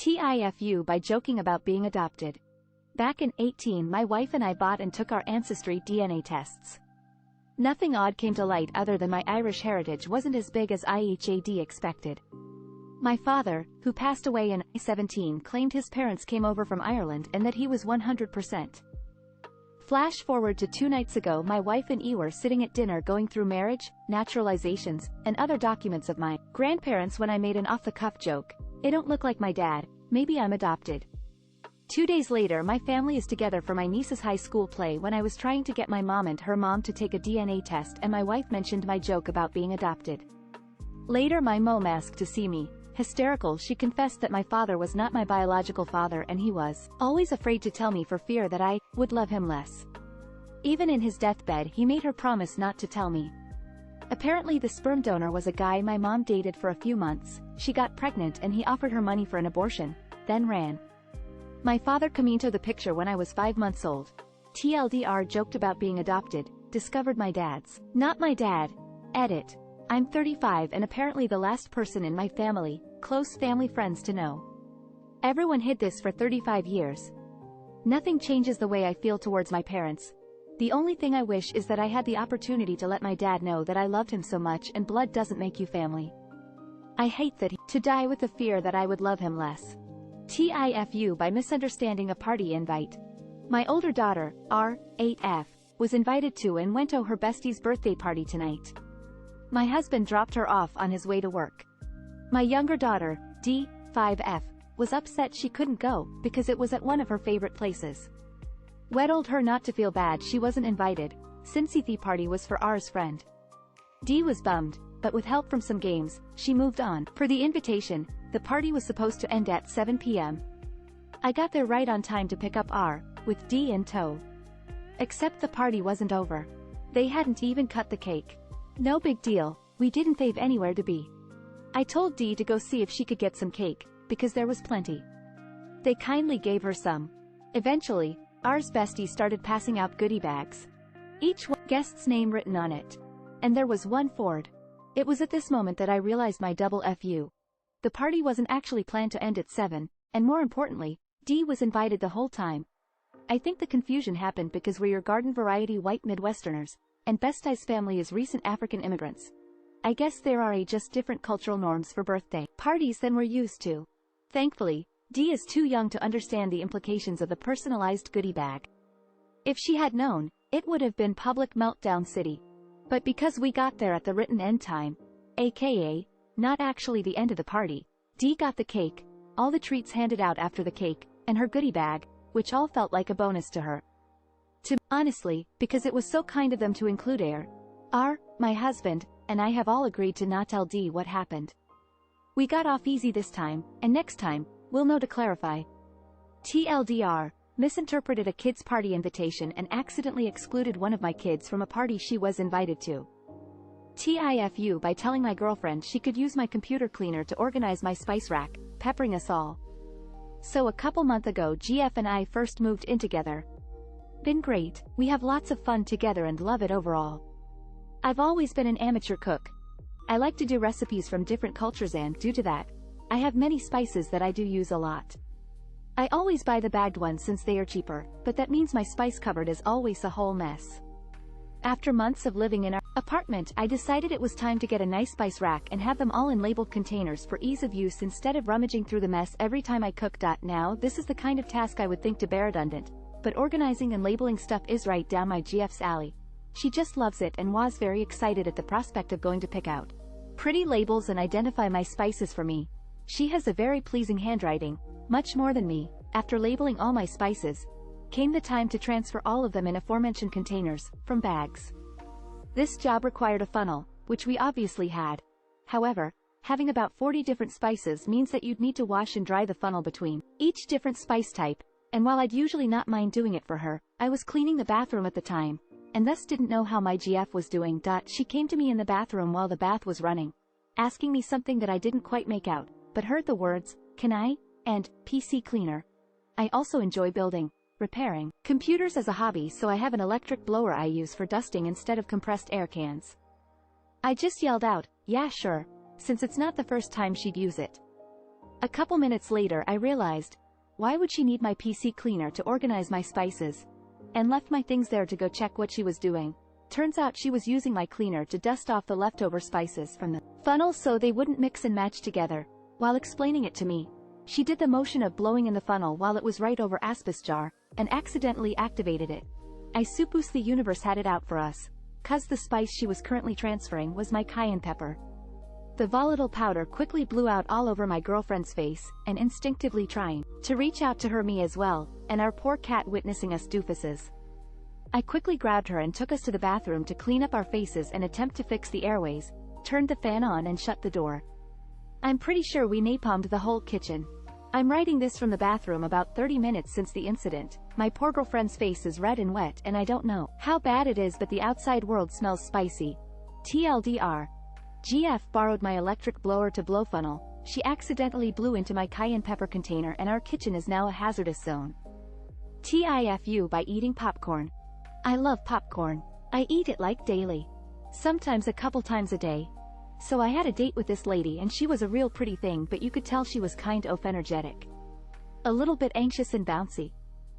TIFU by joking about being adopted. Back in 2018, my wife and I bought and took our ancestry DNA tests. Nothing odd came to light other than my Irish heritage wasn't as big as I had expected. My father, who passed away in 2017, claimed his parents came over from Ireland and that he was 100%. Flash forward to 2 nights ago, my wife and I were sitting at dinner going through marriage, naturalizations, and other documents of my grandparents when I made an off-the-cuff joke. "They don't look like my dad, maybe I'm adopted." 2 days later, my family is together for my niece's high school play when I was trying to get my mom and her mom to take a DNA test and my wife mentioned my joke about being adopted. Later my mom asked to see me. Hysterical, she confessed that my father was not my biological father and he was always afraid to tell me for fear that I would love him less. Even in his deathbed he made her promise not to tell me. Apparently the sperm donor was a guy my mom dated for a few months. She got pregnant and he offered her money for an abortion, then ran. My father came into the picture when I was 5 months old. TLDR joked about being adopted, discovered my dad's not my dad. Edit. I'm 35 and apparently the last person in my family, close family friends, to know. Everyone hid this for 35 years. Nothing changes the way I feel towards my parents. The only thing I wish is that I had the opportunity to let my dad know that I loved him so much, and blood doesn't make you family. I hate that to die with the fear that I would love him less. TIFU by misunderstanding a party invite. My older daughter, R8F, was invited to and went to her bestie's birthday party tonight. My husband dropped her off on his way to work. My younger daughter, D5F, was upset she couldn't go because it was at one of her favorite places. We told her not to feel bad she wasn't invited, since the party was for R's friend. D was bummed, but with help from some games, she moved on. Per the invitation, the party was supposed to end at 7 p.m. I got there right on time to pick up R, with D in tow. Except the party wasn't over. They hadn't even cut the cake. No big deal, we didn't have anywhere to be. I told D to go see if she could get some cake, because there was plenty. They kindly gave her some. Eventually, R's bestie started passing out goodie bags. Each one guest's name written on it. And there was one Ford. It was at this moment that I realized my double FU. The party wasn't actually planned to end at 7, and more importantly, D was invited the whole time. I think the confusion happened because we're garden variety white Midwesterners, and Bestie's family is recent African immigrants. I guess there are just different cultural norms for birthday parties than we're used to. Thankfully, D is too young to understand the implications of the personalized goodie bag. If she had known, it would have been public meltdown city. But because we got there at the written end time, aka, not actually the end of the party, D got the cake, all the treats handed out after the cake, and her goodie bag, which all felt like a bonus to her. Honestly, because it was so kind of them to include R, my husband, and I have all agreed to not tell D what happened. We got off easy this time, and next time, we'll know to clarify. TLDR, misinterpreted a kid's party invitation and accidentally excluded one of my kids from a party she was invited to. TIFU by telling my girlfriend she could use my computer cleaner to organize my spice rack, peppering us all. So a couple months ago GF and I first moved in together. Been great, we have lots of fun together and love it overall. I've always been an amateur cook. I like to do recipes from different cultures and, due to that, I have many spices that I do use a lot. I always buy the bagged ones since they are cheaper, but that means my spice cupboard is always a whole mess. After months of living in our apartment, I decided it was time to get a nice spice rack and have them all in labeled containers for ease of use instead of rummaging through the mess every time I cook. Now this is the kind of task I would think to be redundant, but organizing and labeling stuff is right down my GF's alley. She just loves it and was very excited at the prospect of going to pick out pretty labels and identify my spices for me. She has a very pleasing handwriting, much more than me. After labeling all my spices, came the time to transfer all of them in aforementioned containers, from bags. This job required a funnel, which we obviously had. However, having about 40 different spices means that you'd need to wash and dry the funnel between each different spice type, and while I'd usually not mind doing it for her, I was cleaning the bathroom at the time, and thus didn't know how my GF was doing. She came to me in the bathroom while the bath was running, asking me something that I didn't quite make out, but heard the words, "Can I?" and "PC cleaner." I also enjoy building, repairing computers as a hobby, so I have an electric blower I use for dusting instead of compressed air cans. I just yelled out, "Yeah, sure," since it's not the first time she'd use it. A couple minutes later I realized, why would she need my PC cleaner to organize my spices? And left my things there to go check what she was doing. Turns out she was using my cleaner to dust off the leftover spices from the funnel so they wouldn't mix and match together. While explaining it to me, she did the motion of blowing in the funnel while it was right over Aspis jar, and accidentally activated it. I suppose the universe had it out for us, 'cause the spice she was currently transferring was my cayenne pepper. The volatile powder quickly blew out all over my girlfriend's face, and instinctively trying to reach out to her me as well, and our poor cat witnessing us doofuses. I quickly grabbed her and took us to the bathroom to clean up our faces and attempt to fix the airways, turned the fan on and shut the door. I'm pretty sure we napalmed the whole kitchen. I'm writing this from the bathroom about 30 minutes since the incident. My poor girlfriend's face is red and wet and I don't know how bad it is, but the outside world smells spicy. TLDR. GF borrowed my electric blower to blow funnel. She accidentally blew into my cayenne pepper container and our kitchen is now a hazardous zone. TIFU by eating popcorn. I love popcorn. I eat it like daily. Sometimes a couple times a day. So I had a date with this lady and she was a real pretty thing, but you could tell she was kind of energetic. A little bit anxious and bouncy.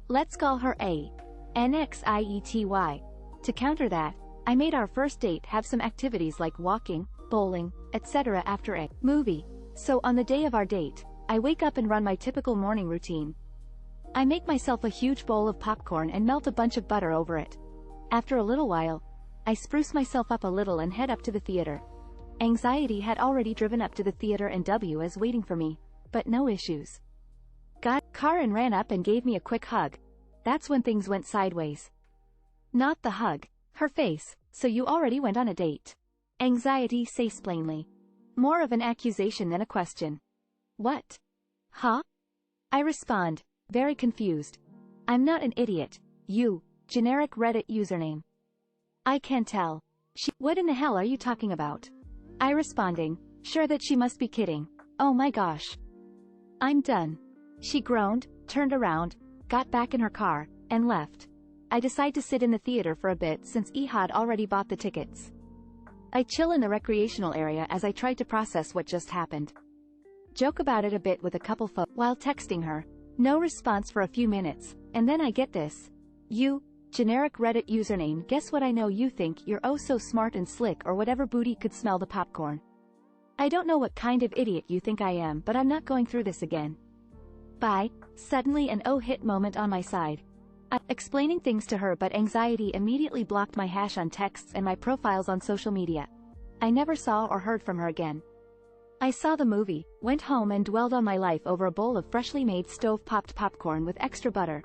Let's call her A. NXIETY. To counter that, I made our first date have some activities like walking, bowling, etc. after a movie. So on the day of our date, I wake up and run my typical morning routine. I make myself a huge bowl of popcorn and melt a bunch of butter over it. After a little while, I spruce myself up a little and head up to the theater. Anxiety had already driven up to the theater and W is waiting for me, but no issues. Got car and ran up and gave me a quick hug. That's when things went sideways. Not the hug, her face. So you already went on a date? Anxiety says plainly. More of an accusation than a question. What? Huh? I respond, very confused. I'm not an idiot. You, generic Reddit username. I can tell. What in the hell are you talking about? I responding, sure that she must be kidding. Oh my gosh. I'm done. She groaned, turned around, got back in her car, and left. I decide to sit in the theater for a bit since Ehad already bought the tickets. I chill in the recreational area as I try to process what just happened. Joke about it a bit with a couple folks while texting her. No response for a few minutes, and then I get this. You, generic Reddit username, guess what? I know you think you're oh so smart and slick or whatever booty could smell the popcorn. I don't know what kind of idiot you think I am, but I'm not going through this again. Bye. Suddenly an oh hit moment on my side. Explaining things to her, but anxiety immediately blocked my hash on texts and my profiles on social media. I never saw or heard from her again. I saw the movie, went home and dwelled on my life over a bowl of freshly made stove-popped popcorn with extra butter.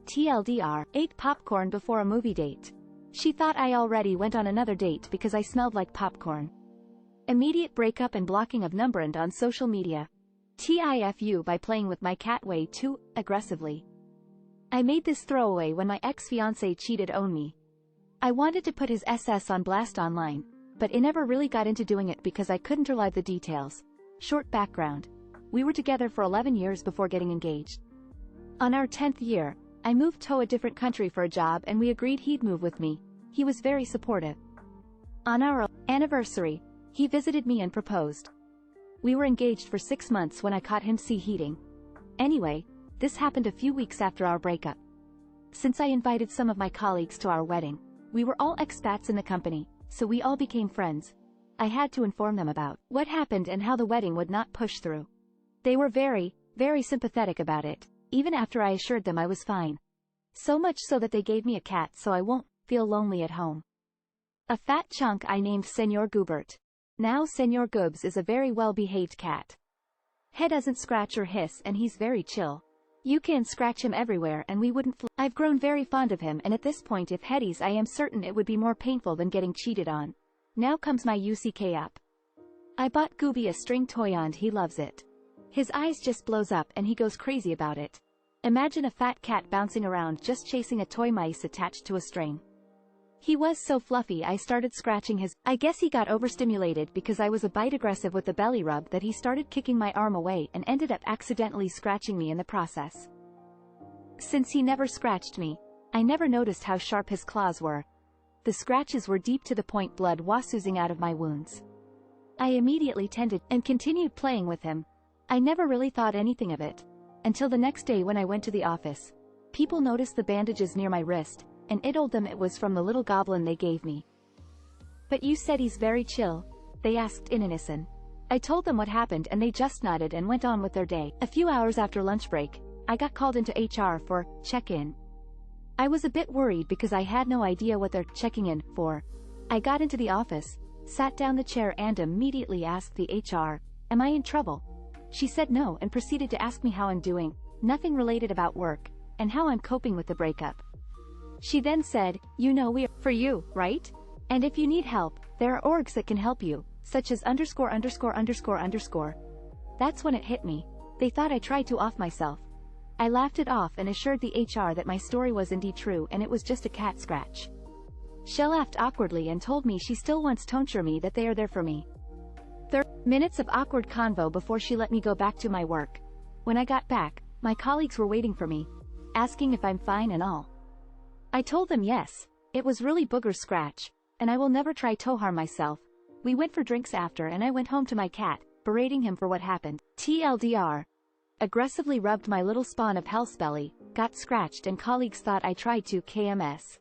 TLDR, ate popcorn before a movie date. She thought I already went on another date because I smelled like popcorn. Immediate breakup and blocking of numberand on social media. TIFU by playing with my cat way too aggressively. I made this throwaway when my ex-fiancé cheated on me. I wanted to put his SS on blast online, but it never really got into doing it because I couldn't relive the details. Short background. We were together for 11 years before getting engaged. On our 10th year, I moved to a different country for a job and we agreed he'd move with me. He was very supportive. On our anniversary, he visited me and proposed. We were engaged for 6 months when I caught him heating. Anyway, this happened a few weeks after our breakup. Since I invited some of my colleagues to our wedding, we were all expats in the company, so we all became friends. I had to inform them about what happened and how the wedding would not push through. They were very, very sympathetic about it, even after I assured them I was fine. So much so that they gave me a cat so I won't feel lonely at home. A fat chunk I named Senor Goobert. Now Senor Goobs is a very well-behaved cat. He doesn't scratch or hiss and he's very chill. You can scratch him everywhere and we wouldn't I've grown very fond of him, and at this point if Hetties I am certain it would be more painful than getting cheated on. Now comes my UCK up. I bought Gooby a string toy and he loves it. His eyes just blows up and he goes crazy about it. Imagine a fat cat bouncing around just chasing a toy mice attached to a string. He was so fluffy I started scratching his. I guess he got overstimulated because I was a bit aggressive with the belly rub that he started kicking my arm away and ended up accidentally scratching me in the process. Since he never scratched me, I never noticed how sharp his claws were. The scratches were deep to the point blood was oozing out of my wounds. I immediately tended and continued playing with him. I never really thought anything of it. Until the next day when I went to the office. People noticed the bandages near my wrist, and I told them it was from the little goblin they gave me. But you said he's very chill, they asked in unison. I told them what happened and they just nodded and went on with their day. A few hours after lunch break, I got called into HR for check-in. I was a bit worried because I had no idea what they're checking in for. I got into the office, sat down the chair and immediately asked the HR, "Am I in trouble?" She said no and proceeded to ask me how I'm doing, nothing related about work, and how I'm coping with the breakup. She then said, "You know we're for you, right? And if you need help, there are orgs that can help you, such as ________." That's when it hit me. They thought I tried to off myself. I laughed it off and assured the HR that my story was indeed true and it was just a cat scratch. She laughed awkwardly and told me she still wants to assure me that they are there for me. 30 minutes of awkward convo before she let me go back to my work. When I got back, my colleagues were waiting for me, asking if I'm fine and all. I told them yes, it was really booger scratch, and I will never try to harm myself. We went for drinks after and I went home to my cat, berating him for what happened. TLDR. Aggressively rubbed my little spawn of hell's belly, got scratched and colleagues thought I tried to KMS.